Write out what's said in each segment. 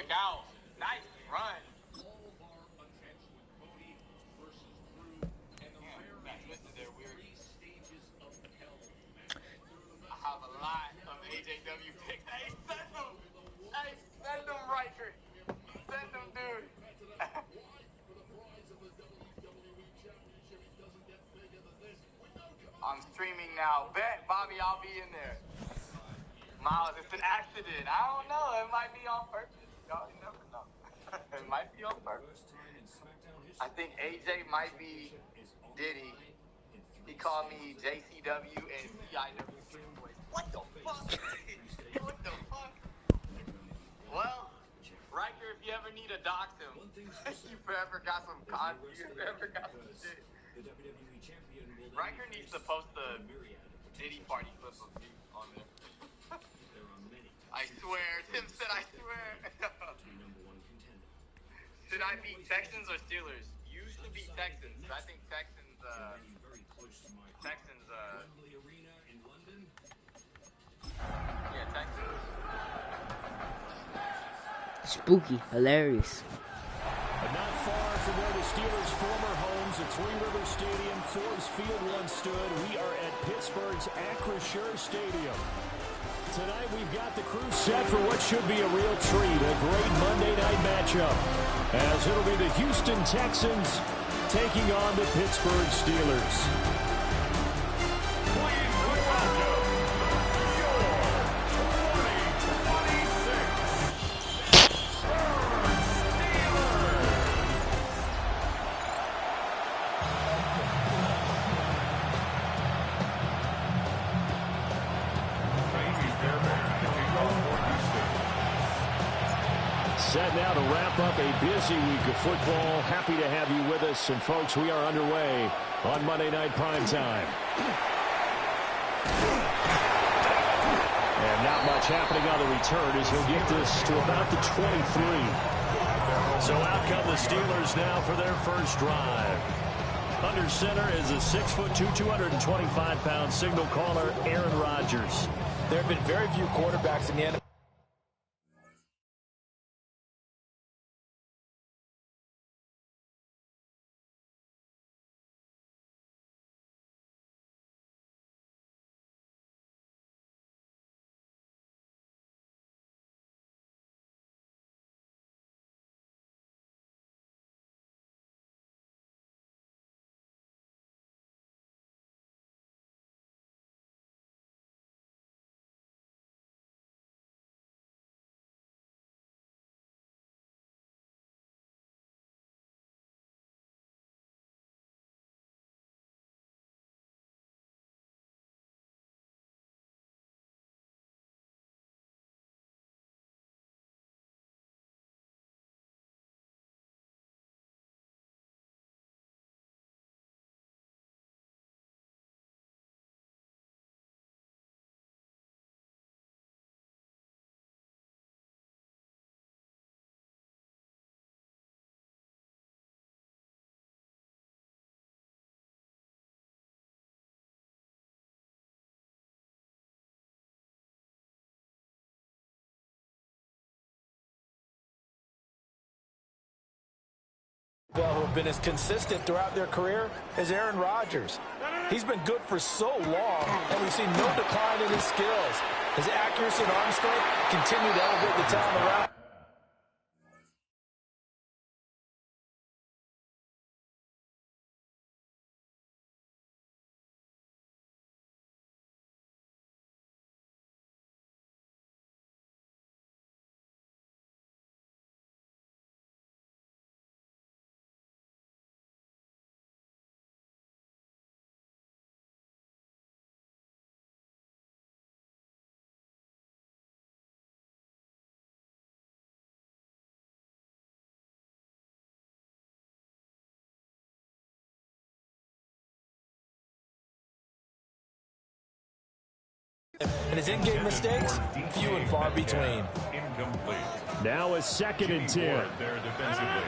quick out. Nice run. Got twisted there weird. I have a lot of AJW picks. Hey, send them. Hey, send them, Riker. Send them, dude. I'm streaming now. Bet, Bobby, I'll be in there. Miles, it's an accident. I don't know. It might be on purpose. Y'all, you never know. It might be on purpose. I think AJ might be Diddy. He called me JCW and CIW Boys. What the fuck? What the fuck? Well, Riker, if you ever need to dox him, you forever got some shit. Riker needs to post the Diddy party clip of me on there. I swear. Tim said I swear. Should I beat Texans or Steelers? You should beat Texans. I think Texans, yeah, Texans. Spooky, hilarious. Not far from where the Steelers' former homes at Three River Stadium, Forbes Field once stood, we are at Pittsburgh's Acrisure Stadium. Tonight we've got the crew set for what should be a real treat, a great Monday night matchup, as it'll be the Houston Texans taking on the Pittsburgh Steelers. Set now to wrap up a busy week of football. Happy to have you with us. And, folks, we are underway on Monday Night Primetime. And not much happening on the return as he'll get this to about the 23. So out come the Steelers now for their first drive. Under center is a 6'2", 225-pound signal caller, Aaron Rodgers. There have been very few quarterbacks in the NFL. Who have been as consistent throughout their career as Aaron Rodgers. He's been good for so long, and we've seen no decline in his skills. His accuracy and arm strength continue to elevate the talent around. And his in-game mistakes, few and far between. Incomplete. Now a 2nd and 10. There defensively.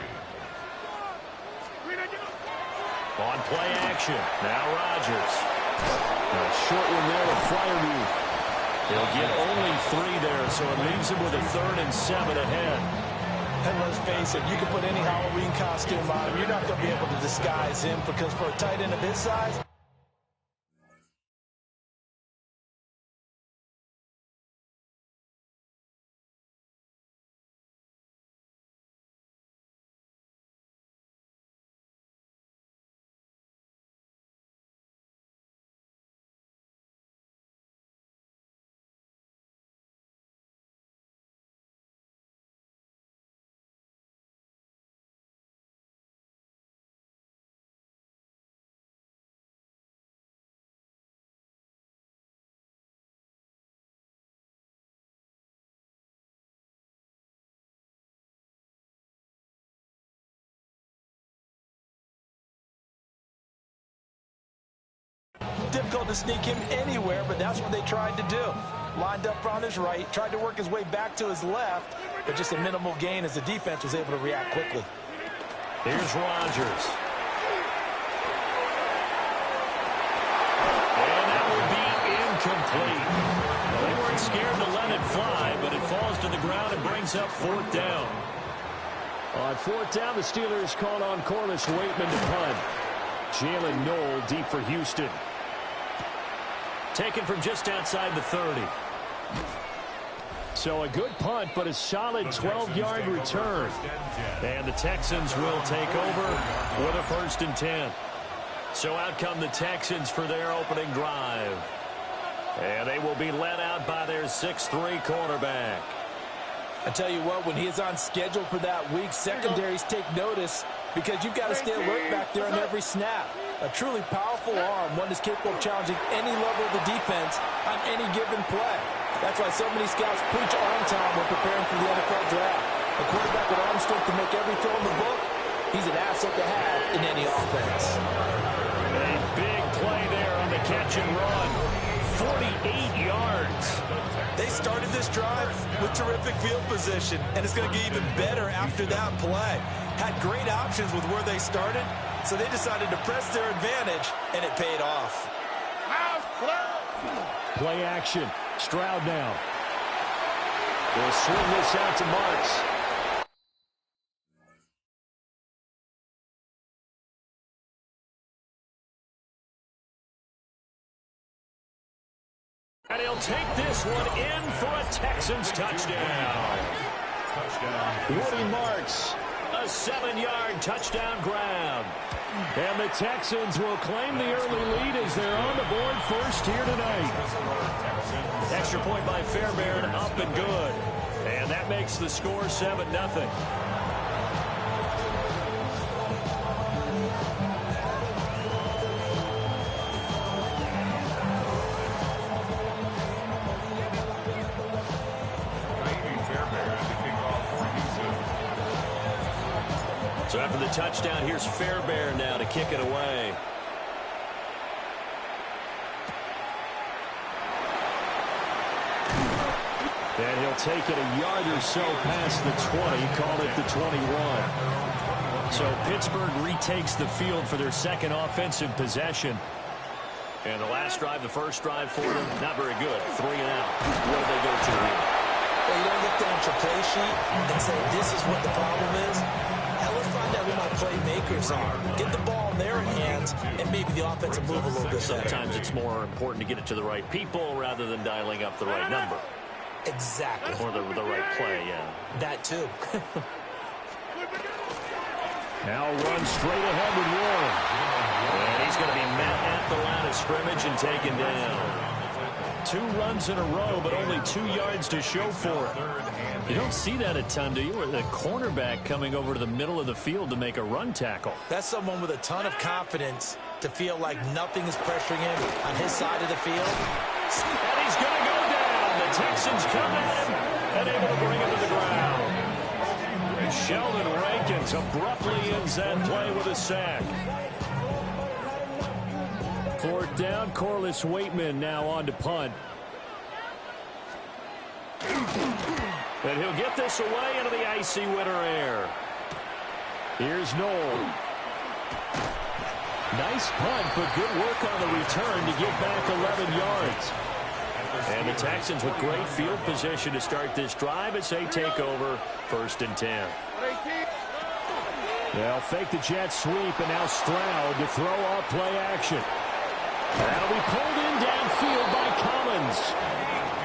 On play action. Now Rodgers. A short one there to Freiermuth. He'll get only 3 there, so it leaves him with a 3rd and 7 ahead. And let's face it, you can put any Halloween costume on him. You're not going to be able to disguise him because for a tight end of his size, difficult to sneak him anywhere, but that's what they tried to do. Lined up on his right, tried to work his way back to his left, but just a minimal gain as the defense was able to react quickly. Here's Rodgers. And that will be incomplete. Well, they weren't scared to let it fly, but it falls to the ground and brings up 4th down. On 4th down, the Steelers call on Corliss Waitman to punt. Jalen Knoll deep for Houston. Taken from just outside the 30. So a good punt, but a solid 12-yard return. And the Texans will take over with a 1st and 10. So out come the Texans for their opening drive. And they will be led out by their 6'3" quarterback. I tell you what, when he is on schedule for that week, secondaries take notice because you've got to stay alert back there on every snap. A truly powerful arm, one that's capable of challenging any level of the defense on any given play. That's why so many scouts preach arm time when preparing for the NFL draft. A quarterback with arm strength to make every throw in the book, he's an asset to have in any offense. A big play there on the catch and run. 48 yards. They started this drive with terrific field position, and it's going to get even better after that play. Had great options with where they started, so they decided to press their advantage, and it paid off. Play action. Stroud now. Will swing this out to Marks. And he'll take this one in for a Texans touchdown. Woody Marks, a 7-yard touchdown grab. And the Texans will claim the early lead as they're on the board first here tonight. Extra point by Fairbairn, up and good. And that makes the score 7-0. So after the touchdown, here's Fairbairn now to kick it away. And he'll take it a yard or so past the 20, call it the 21. So Pittsburgh retakes the field for their second offensive possession. And the last drive, the first drive for them, not very good. 3 and out. Where do they go to here? Well, you don't look down at your play sheet and say, this is what the problem is. Now let's find out who my playmakers are. Get the ball in their hands, and maybe the offense will move a little bit better. Sometimes it's more important to get it to the right people rather than dialing up the right number. Exactly. Or the right play, yeah. That too. Now run straight ahead with Warren. And he's going to be met at the line of scrimmage and taken down. 2 runs in a row, but only 2 yards to show for it. You don't see that a ton, do you? Or the cornerback coming over to the middle of the field to make a run tackle. That's someone with a ton of confidence to feel like nothing is pressuring him on his side of the field. And he's going to go down. The Texans come at him and able to bring him to the ground. Sheldon Rankins abruptly ends that play with a sack. 4th down, Corliss Waitman now on to punt. And he'll get this away into the icy winter air. Here's Knoll. Nice punt, but good work on the return to get back 11 yards. And the Texans with great field position to start this drive as they take over 1st and 10. They'll fake the jet sweep, and now Stroud to throw off play action. That'll be pulled in downfield by Collins.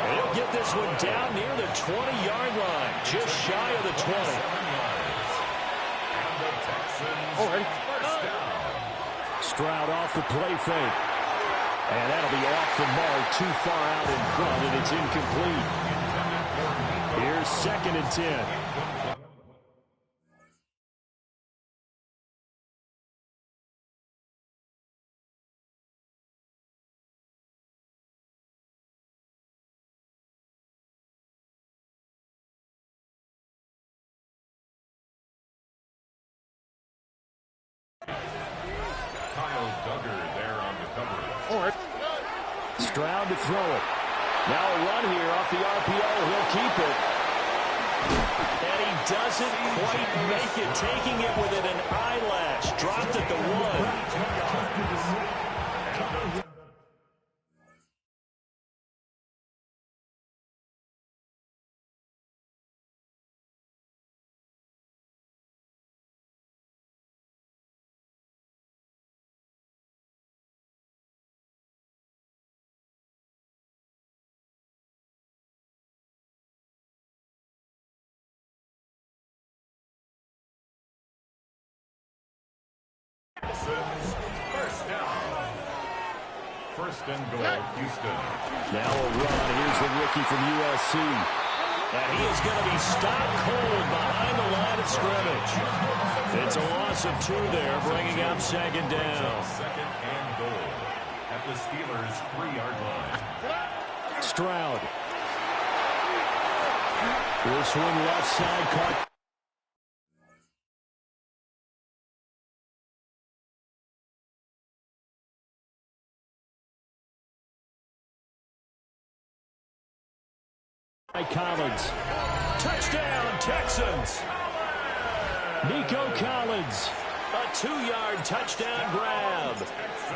And he'll get this one down near the 20-yard line, just shy of the 20. Stroud off the play fake. And that'll be off the mark, too far out in front, and it's incomplete. Here's 2nd and 10. Stroud to throw it. Now a run here off the RPO. He'll keep it. And he doesn't quite make it, taking it within an eyelash. Dropped at the 1. First and goal, Houston. Now a run. Here's the rookie from USC. And he is going to be stopped cold behind the line of scrimmage. It's a loss of 2 there, bringing up 2nd down. 2nd and goal at the Steelers' 3-yard line. Stroud. This one left side caught. Collins. Touchdown, Texans. Nico Collins. A 2-yard touchdown grab.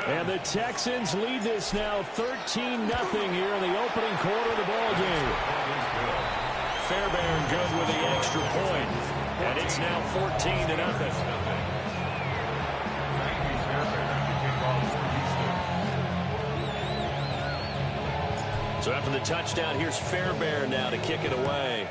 And the Texans lead this now 13-0 here in the opening quarter of the ball game. Fairbairn good with the extra point. And it's now 14-0. So after the touchdown, here's Fairbairn now to kick it away.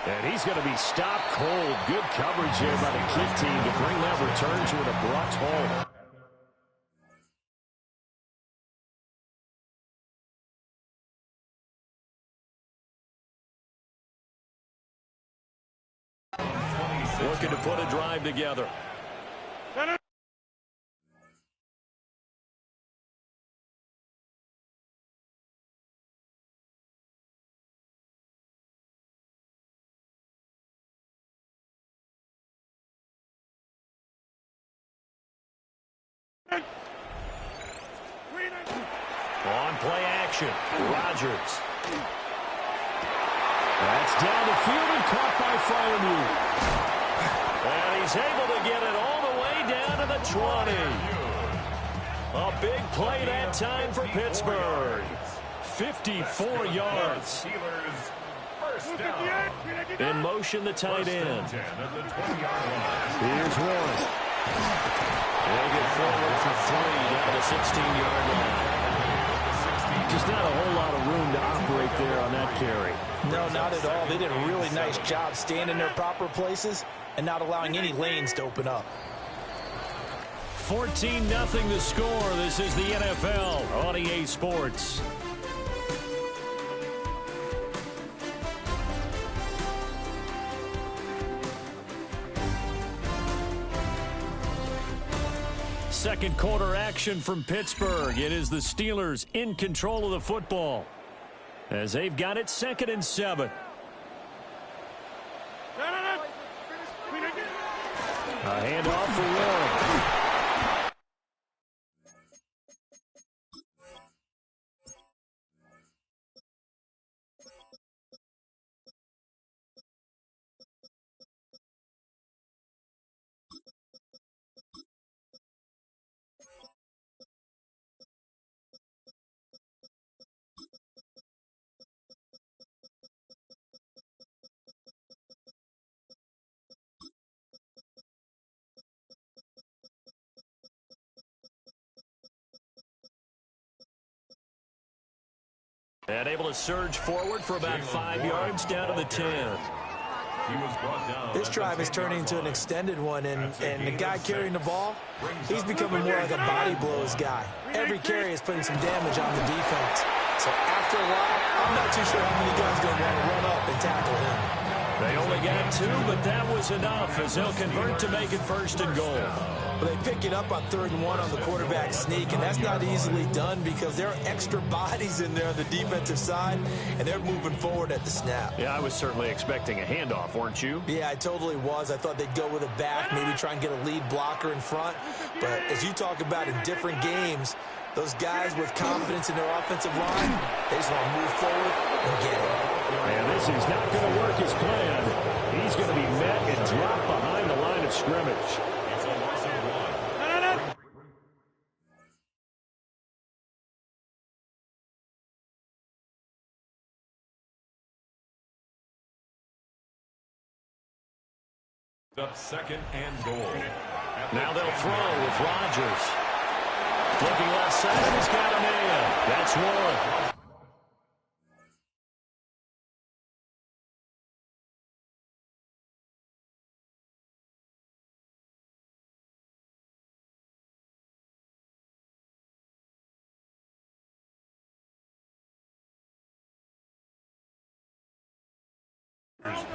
And he's going to be stopped cold. Good coverage here by the kick team to bring that return to an abrupt halt. Looking to put a drive together. On play action, Rodgers. That's down the field and caught by Freiermuth. And he's able to get it all the way down to the 20. A big play that time for Pittsburgh. 54 yards. In motion, the tight end. Here's Warren. They'll get forward for 3 down to the 16-yard line. Just not a whole lot of room to operate there on that carry. No, not at all. They did a really nice job staying in their proper places and not allowing any lanes to open up. 14-0 the score. This is the NFL on EA Sports. Second quarter action from Pittsburgh. It is the Steelers in control of the football as they've got it 2nd and 7. A handoff for Warren. And able to surge forward for about 5 yards down to the 10. This drive is turning into an extended one, and the guy carrying the ball, he's becoming more like a body blows guy. Every carry is putting some damage on the defense. So after a while, I'm not too sure how many guys are going to want to run up and tackle him. They only got 2, but that was enough as they'll convert to make it 1st and goal. But they pick it up on 3rd and 1 on the quarterback sneak, and that's not easily done because there are extra bodies in there on the defensive side, and they're moving forward at the snap. Yeah, I was certainly expecting a handoff, weren't you? Yeah, I totally was. I thought they'd go with a back, maybe try and get a lead blocker in front. But as you talk about in different games, those guys with confidence in their offensive line, they just want to move forward and get it. And this is not going to work as planned. He's going to be met and dropped behind the line of scrimmage. Up 2nd and goal. Now they'll throw with Rodgers. Looking left side, he's got a man. That's one.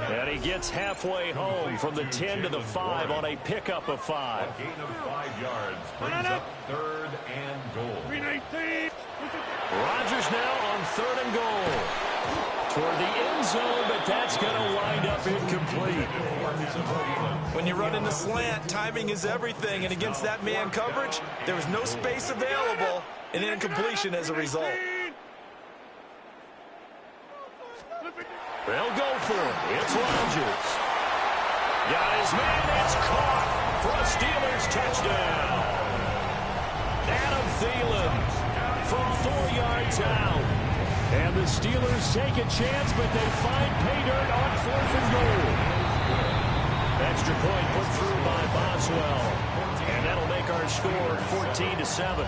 And he gets halfway home from the 10 to the 5 on a pickup of 5. A gain of 5 yards brings up 3rd and goal. Rodgers now on 3rd and goal. Toward the end zone, but that's going to wind up incomplete. When you run in the slant, timing is everything, and against that man coverage, there was no space available, and incompletion as a result. They'll go for it. It's Rodgers. Got his man. It's caught for a Steelers touchdown. Adam Thielen from 4 yards out. And the Steelers take a chance, but they find pay dirt on 4th and goal. Extra point put through by Boswell. And that'll make our score 14-7.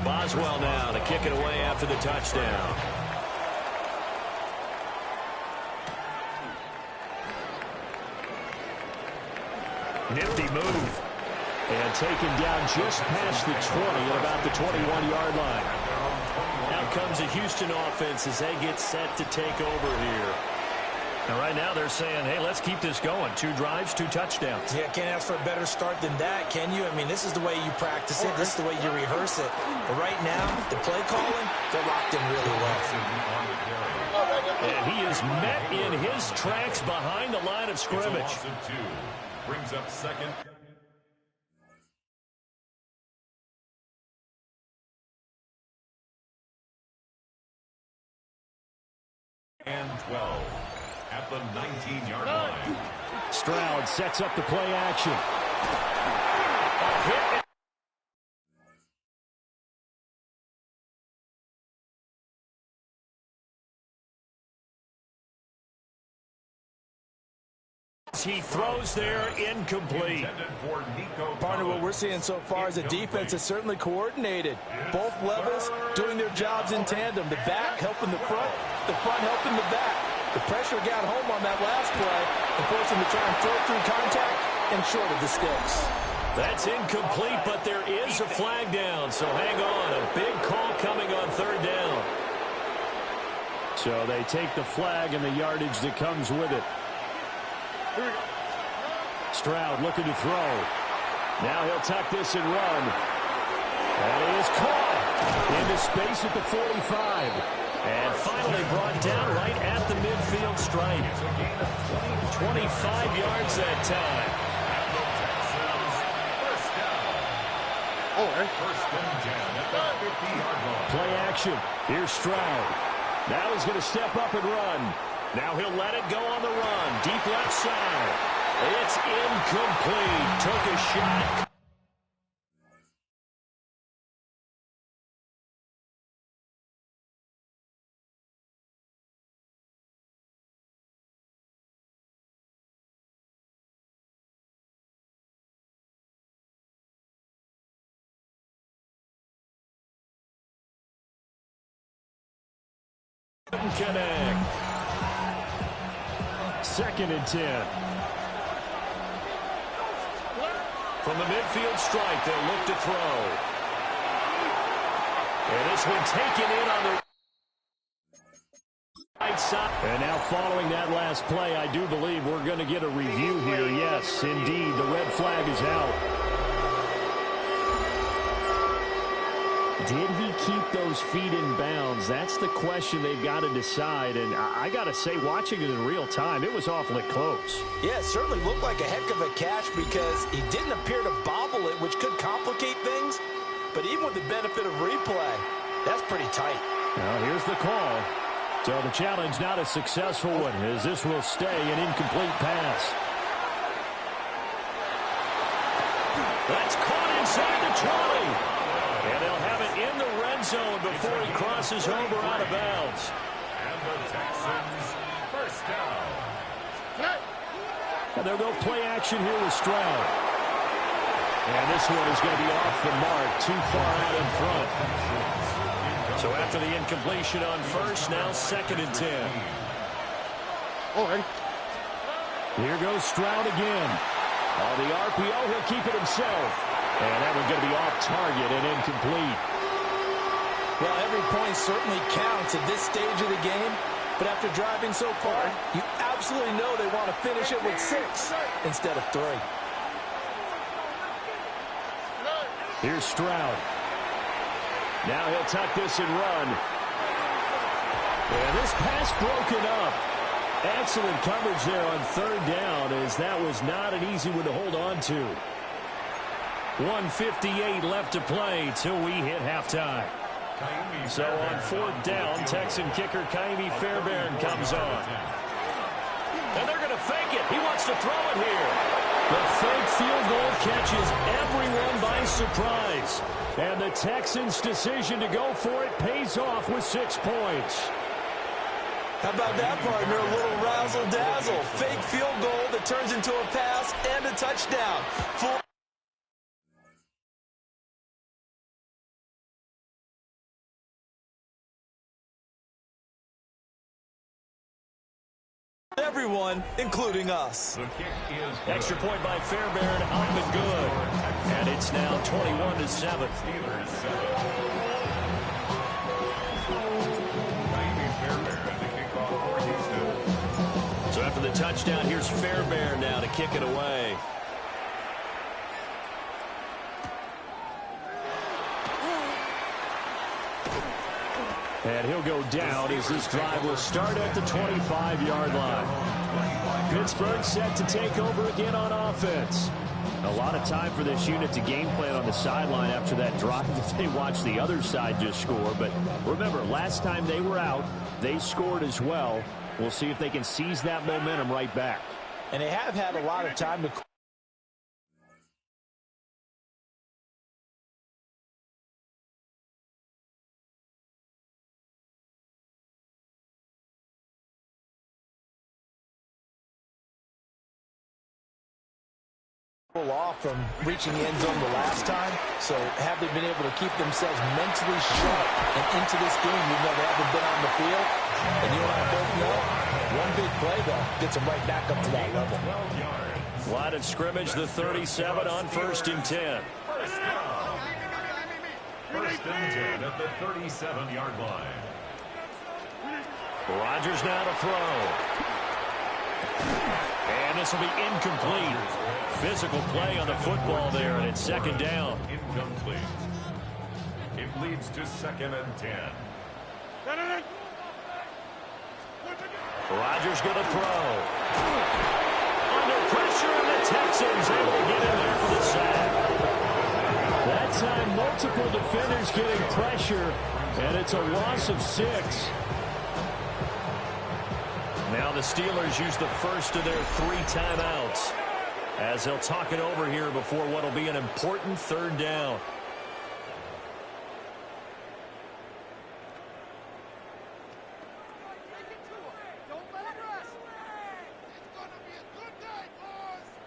Boswell now to kick it away after the touchdown. Nifty move. And taken down just past the 20 at about the 21-yard line. Now comes the Houston offense as they get set to take over here. And right now they're saying, hey, let's keep this going. 2 drives, 2 touchdowns. Yeah, can't ask for a better start than that, can you? I mean, this is the way you practice it. This is the way you rehearse it. But right now, the play calling, they're locked in really well. And he is met in his tracks behind the line of scrimmage. Brings up 2nd. And 12 at the 19-yard line. Stroud sets up the play action. A hit. He throws there, incomplete. Partner, what we're seeing so far is the defense is certainly coordinated. Both levels doing their jobs in tandem. The back helping the front helping the back. The pressure got home on that last play and forced him to try and throw through contact and short of the sticks. That's incomplete, but there is a flag down, so hang on. A big call coming on 3rd down. So they take the flag and the yardage that comes with it. Stroud looking to throw. Now he'll tuck this and run. And he is caught into space at the 45. And finally brought down right at the midfield stripe. 25 yards that time. First and 10 at the 50-yard line. Play action. Here's Stroud. Now he's going to step up and run. Now he'll let it go on the run. Deep left side. It's incomplete. Took a shot. Connect. 2nd and 10. From the midfield stripe, they'll look to throw. And this one taken in on the right side. And now following that last play, I do believe we're going to get a review here. Yes, indeed, the red flag is out. Did he keep those feet in bounds? That's the question they've got to decide. And I got to say, watching it in real time, it was awfully close. Yeah, it certainly looked like a heck of a catch because he didn't appear to bobble it, which could complicate things. But even with the benefit of replay, that's pretty tight. Now here's the call. So the challenge not a successful one, as this will stay an incomplete pass. That's caught inside the 20. And they'll have it in the red zone before he crosses over out of bounds. And the Texans first down. And they'll go play action here with Stroud. And this one is going to be off the mark, too far out in front. So after the incompletion on first, now 2nd and 10. Here goes Stroud again. On the RPO, he'll keep it himself. And that one's going to be off target and incomplete. Well, every point certainly counts at this stage of the game. But after driving so far, you absolutely know they want to finish it with 6 instead of 3. Here's Stroud. Now he'll tuck this and run. And this pass broken up. Excellent coverage there on 3rd down, as that was not an easy one to hold on to. 1:58 left to play till we hit halftime. So on 4th down, Texan kicker Ka'imi Fairbairn comes on. And they're going to fake it. He wants to throw it here. The fake field goal catches everyone by surprise. And the Texans' decision to go for it pays off with 6 points. How about that, partner? A little razzle-dazzle. Fake field goal that turns into a pass and a touchdown. Everyone, including us. The kick is Extra point by Fairbairn, up and good. And it's now 21-7. Steelers 7. Ka'imi Fairbairn to kick off for Houston. So after the touchdown, here's Fairbairn now to kick it away. And he'll go down as this drive will start at the 25-yard line. Pittsburgh set to take over again on offense. A lot of time for this unit to game plan on the sideline after that drive if they watch the other side just score. But remember, last time they were out, they scored as well. We'll see if they can seize that momentum right back. And they have had a lot of time to... off from reaching the end zone the last time. So have they been able to keep themselves mentally sharp and into this game? We've never haven't been on the field. And you and I both know, one big play, though, gets them right back up to that level. Line of scrimmage, the 37 on 1st and 10. First and 10 at the 37-yard line. Rodgers now to throw. And this will be incomplete. Physical play on the football there, and it's 2nd down. Incomplete. It leads to 2nd and 10. Rodgers going to throw. Under pressure, and the Texans able to get in there for the sack. That time, multiple defenders getting pressure, and it's a loss of 6. Now the Steelers use the first of their 3 timeouts as they'll talk it over here before what will be an important 3rd down.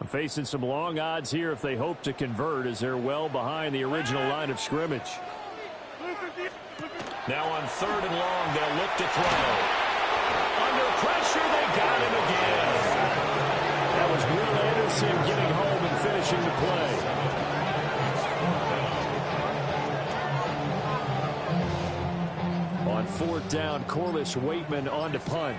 Facing some long odds here if they hope to convert, as they're well behind the original line of scrimmage. Now on 3rd and long, they'll look to throw. Under pressure, they got him again. That was Will Anderson getting home and finishing the play. On 4th down, Corliss Waitman on to punt.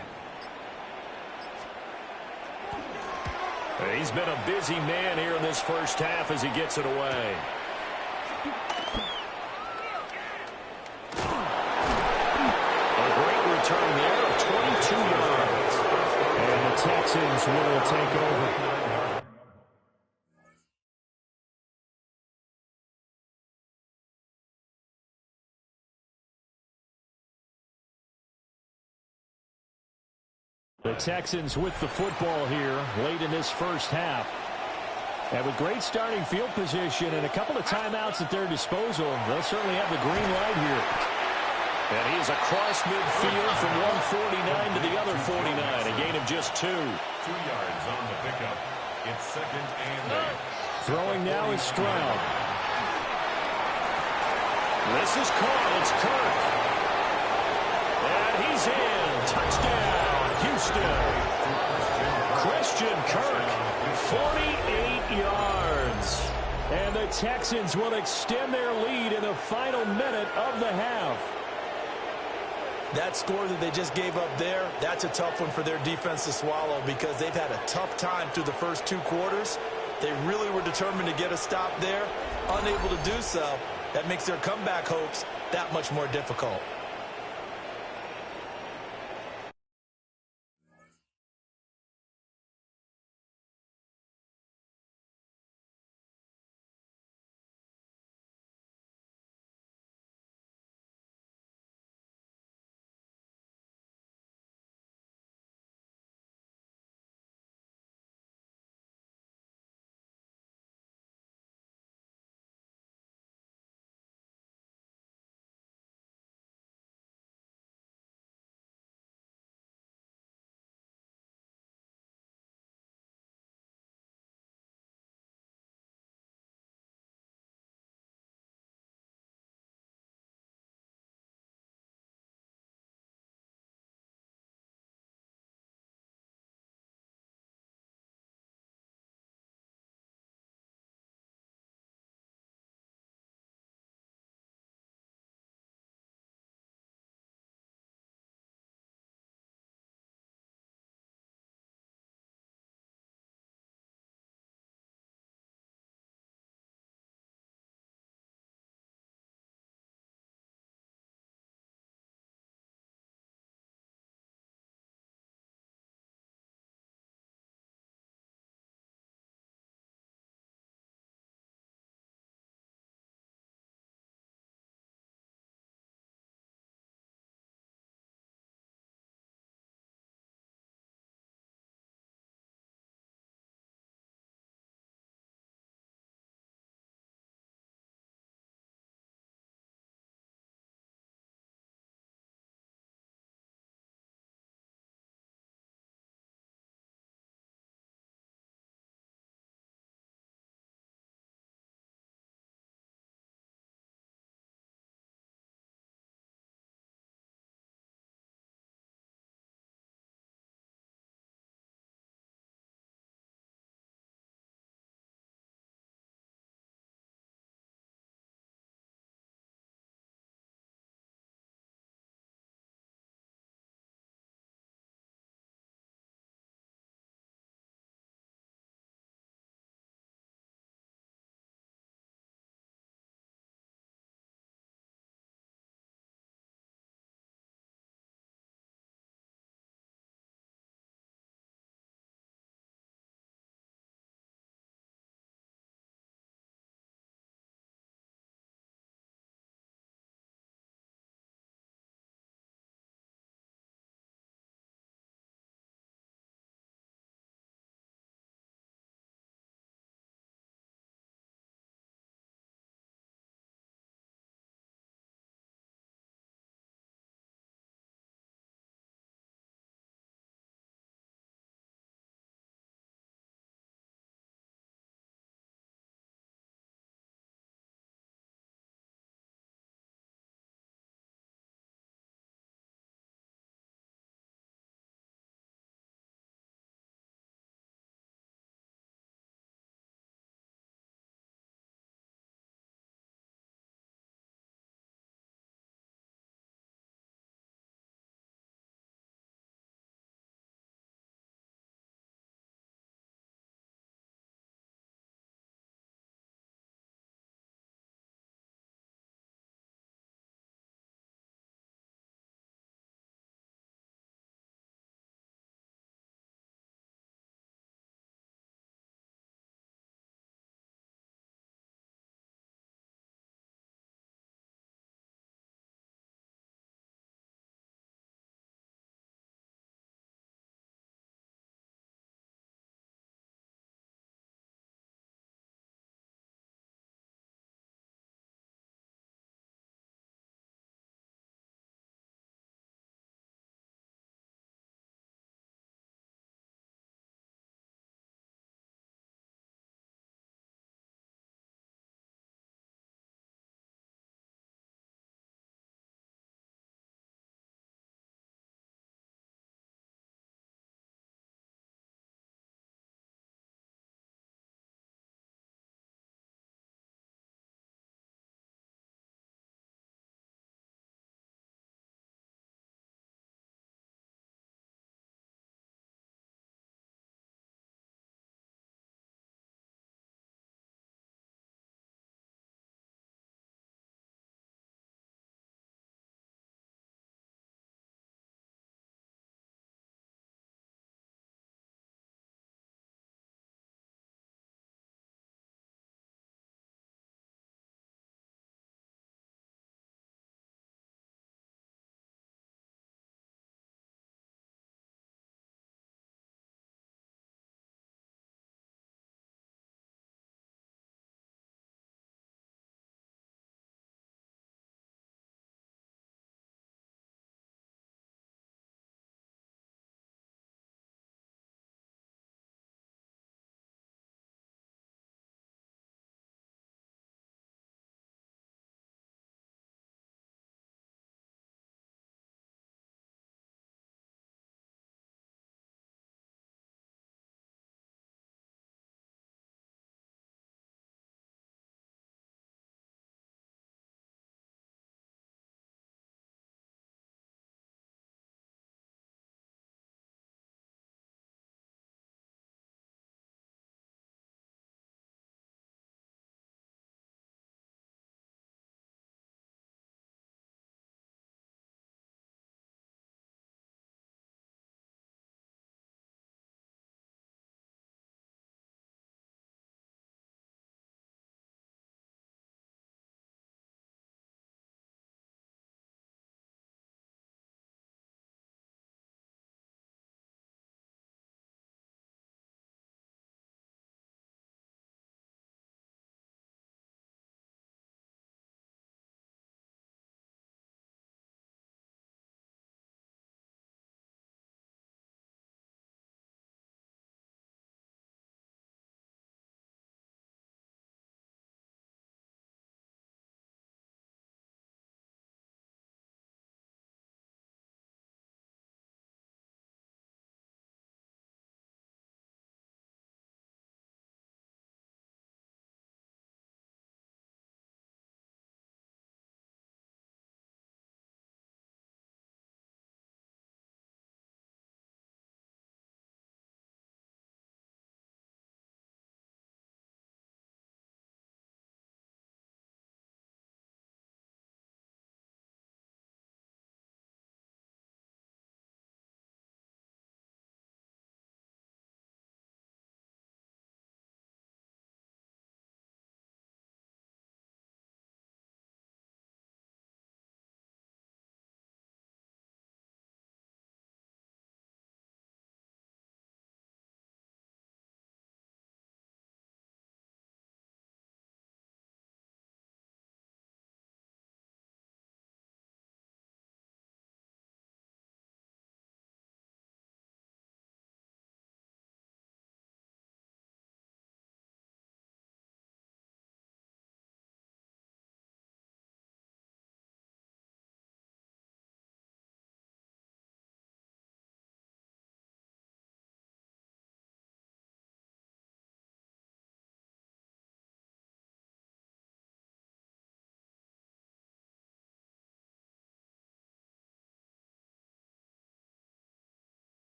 He's been a busy man here in this first half as he gets it away. A great return there of 22 yards. And the Texans will take over. The Texans with the football here late in this first half. And with great starting field position and a couple of timeouts at their disposal, they'll certainly have the green light here. And he is across midfield from 149 to the other 49, a gain of just 2. 2 yards on the pickup. It's 2nd and 8. Throwing now is Stroud. This is caught. It's Kirk. And he's in. Touchdown, Houston. Christian Kirk, 48 yards. And the Texans will extend their lead in the final minute of the half. That score that they just gave up there, that's a tough one for their defense to swallow because they've had a tough time through the first 2 quarters. They really were determined to get a stop there, unable to do so. That makes their comeback hopes that much more difficult.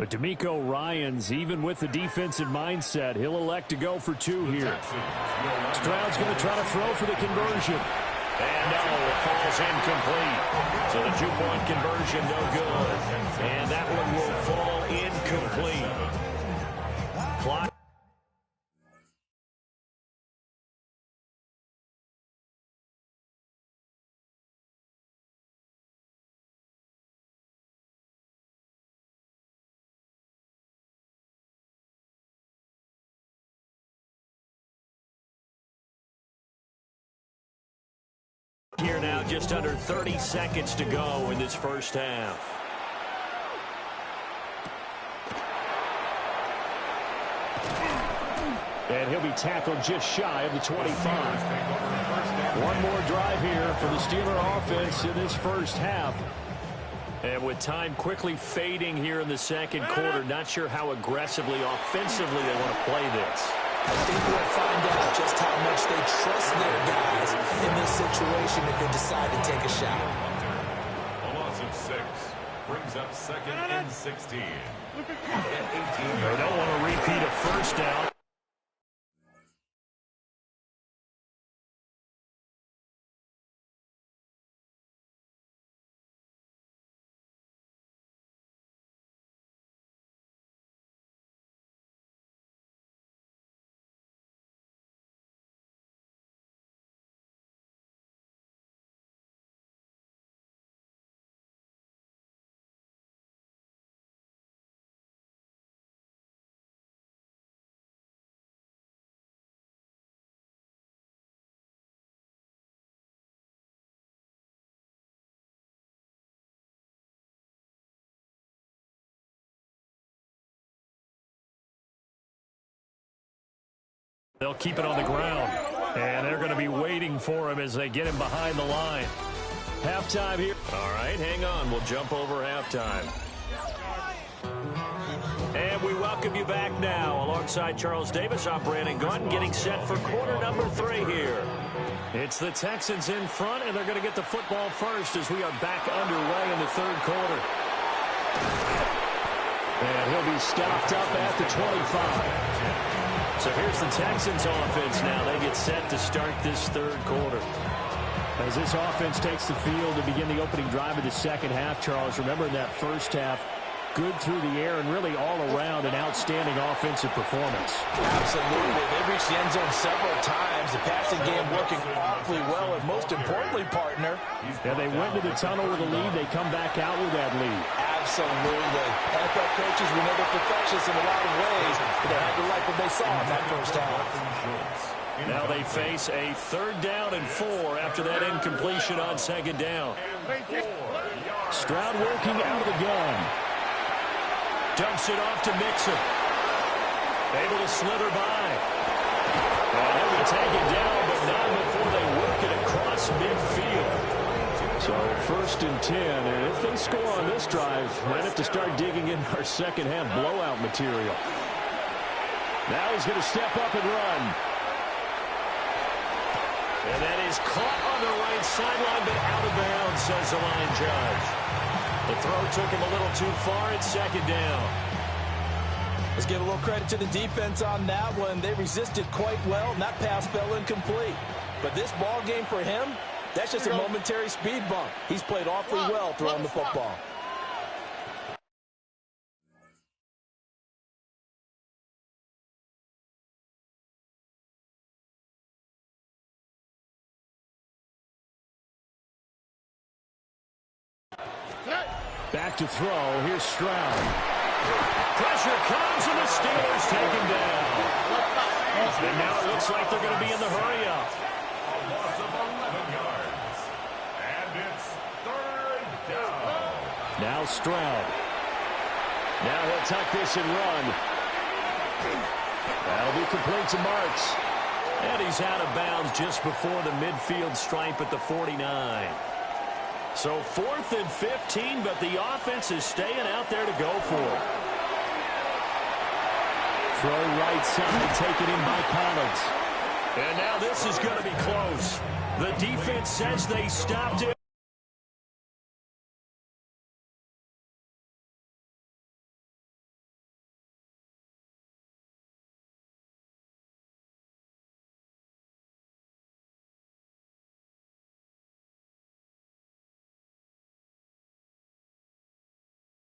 But DeMeco Ryans, even with the defensive mindset, he'll elect to go for 2 here. Stroud's going to try to throw for the conversion. And no, it falls incomplete. So the 2-point conversion, no good. And that one will fall incomplete. Clock. Here now, just under 30 seconds to go in this first half. And he'll be tackled just shy of the 25. One more drive here for the Steeler offense in this first half. And with time quickly fading here in the second quarter, not sure how aggressively, offensively they want to play this. I think we'll find out just how much they trust their guys in this situation if they decide to take a shot. A loss of 6 brings up 2nd and 16. They don't want to repeat a first down. They'll keep it on the ground, and they're going to be waiting for him as they get him behind the line. Halftime here. All right, hang on. We'll jump over halftime. And we welcome you back now. Alongside Charles Davis, I'm Brandon Gunn, getting set for quarter number 3 here. It's the Texans in front, and they're going to get the football first as we are back underway in the third quarter. And he'll be stopped up at the 25. So here's the Texans offense now. They get set to start this third quarter. As this offense takes the field to begin the opening drive of the second half, Charles, remember in that first half, good through the air and really all around an outstanding offensive performance. Absolutely. They reached the end zone several times. The passing game working awfully well, and most importantly, partner. Yeah, they went to the tunnel with a lead. They come back out with that lead. Absolutely. NFL coaches, we know they're perfectionists in a lot of ways, but they had to like what they saw in that first half. Now they face a 3rd down and 4 after that incompletion on 2nd down. Stroud working out of the gun. Dumps it off to Mixon. Able to slither by. And he'll be taken down, but not before they work it across midfield. So 1st and 10, and if they score on this drive, might have to start digging in our second half blowout material. Now he's going to step up and run. And that is caught on the right sideline, but out of bounds, says the line judge. The throw took him a little too far at 2nd down. Let's give a little credit to the defense on that one. They resisted quite well, and that pass fell incomplete. But this ball game for him, that's just a momentary speed bump. He's played awfully well throwing the football. Back to throw. Here's Stroud. Pressure comes, and the Steelers take him down. And now it looks like they're going to be in the hurry-up. A loss of 11 yards. And it's 3rd down. Now Stroud. Now he'll tuck this and run. That'll be complete to Marks. And he's out of bounds just before the midfield stripe at the 49. So 4th and 15, but the offense is staying out there to go for it. Throw right side, taken in by Collins. And now this is going to be close. The defense says they stopped it.